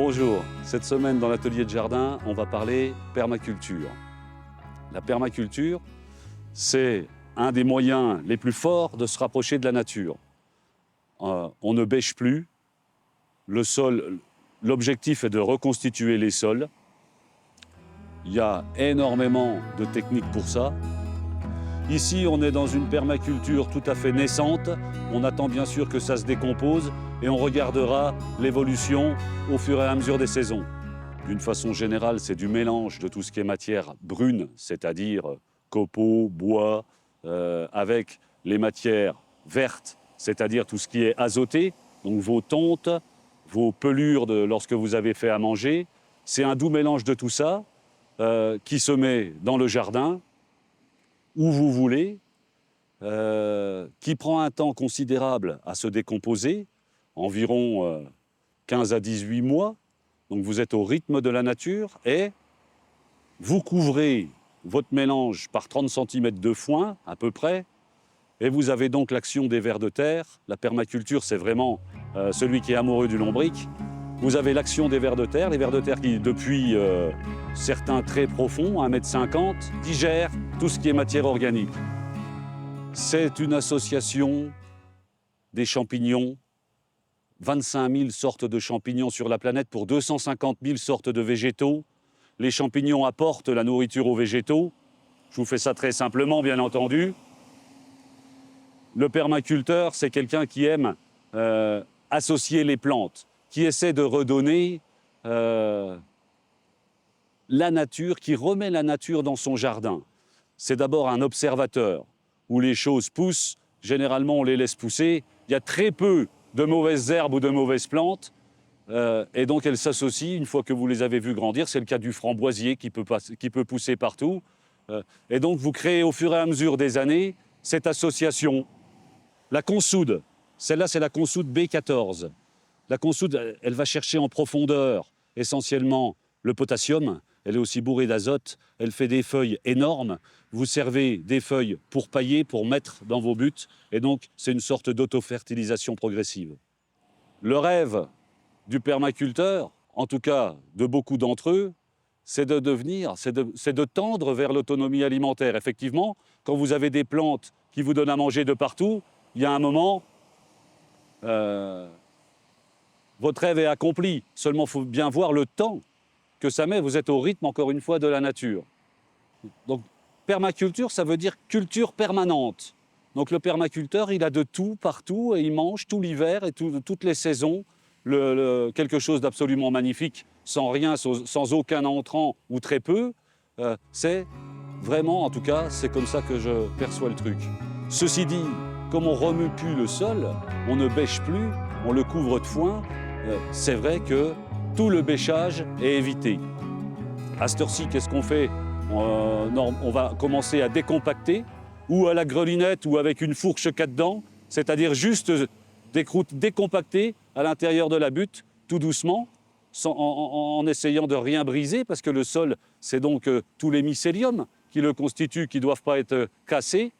Bonjour, cette semaine dans l'atelier de jardin, on va parler permaculture. La permaculture, c'est un des moyens les plus forts de se rapprocher de la nature. On ne bêche plus, le sol, l'objectif est de reconstituer les sols. Il y a énormément de techniques pour ça. Ici, on est dans une permaculture tout à fait naissante. On attend bien sûr que ça se décompose et on regardera l'évolution au fur et à mesure des saisons. D'une façon générale, c'est du mélange de tout ce qui est matière brune, c'est-à-dire copeaux, bois, avec les matières vertes, c'est-à-dire tout ce qui est azoté, donc vos tontes, vos pelures lorsque vous avez fait à manger. C'est un doux mélange de tout ça qui se met dans le jardin, où vous voulez, qui prend un temps considérable à se décomposer, environ 15 à 18 mois. Donc vous êtes au rythme de la nature et vous couvrez votre mélange par 30 cm de foin, à peu près, et vous avez donc l'action des vers de terre. La permaculture, c'est vraiment celui qui est amoureux du lombric. Vous avez l'action des vers de terre, les vers de terre qui, depuis certains très profonds, 1,50 m, digèrent tout ce qui est matière organique. C'est une association des champignons, 25 000 sortes de champignons sur la planète pour 250 000 sortes de végétaux. Les champignons apportent la nourriture aux végétaux. Je vous fais ça très simplement, bien entendu. Le permaculteur, c'est quelqu'un qui aime associer les plantes, qui essaie de redonner la nature, qui remet la nature dans son jardin. C'est d'abord un observateur, où les choses poussent. Généralement, on les laisse pousser. Il y a très peu de mauvaises herbes ou de mauvaises plantes. Et donc, elles s'associent une fois que vous les avez vues grandir. C'est le cas du framboisier qui peut pousser partout. Et donc, vous créez au fur et à mesure des années cette association. La consoude, celle-là, c'est la consoude B14. La consoude, elle va chercher en profondeur essentiellement le potassium. Elle est aussi bourrée d'azote. Elle fait des feuilles énormes. Vous servez des feuilles pour pailler, pour mettre dans vos buts. Et donc, c'est une sorte d'auto-fertilisation progressive. Le rêve du permaculteur, en tout cas de beaucoup d'entre eux, c'est de tendre vers l'autonomie alimentaire. Effectivement, quand vous avez des plantes qui vous donnent à manger de partout, il y a un moment, votre rêve est accompli. Seulement, il faut bien voir le temps que ça met. Vous êtes au rythme, encore une fois, de la nature. Donc, permaculture, ça veut dire culture permanente. Donc, le permaculteur, il a de tout, partout, et il mange tout l'hiver et toutes les saisons. Quelque chose d'absolument magnifique, sans rien, sans aucun entrant ou très peu. C'est vraiment, en tout cas, c'est comme ça que je perçois le truc. Ceci dit, comme on ne remue plus le sol, on ne bêche plus, on le couvre de foin, c'est vrai que tout le bêchage est évité. À cette heure-ci, qu'est-ce qu'on fait ? On va commencer à décompacter, ou à la grelinette, ou avec une fourche quatre-dents, c'est-à-dire juste décompacter à l'intérieur de la butte, tout doucement, en essayant de rien briser, parce que le sol, c'est donc tous les mycéliums qui le constituent, qui ne doivent pas être cassés.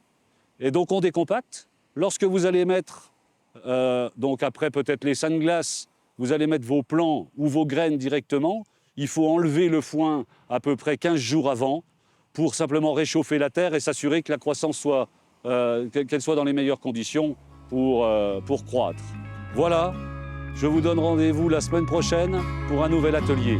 Et donc on décompacte. Lorsque vous allez mettre, donc après peut-être les sunglasses, vous allez mettre vos plants ou vos graines directement, il faut enlever le foin à peu près 15 jours avant pour simplement réchauffer la terre et s'assurer que la croissance soit, qu'elle soit dans les meilleures conditions pour croître. Voilà, je vous donne rendez-vous la semaine prochaine pour un nouvel atelier.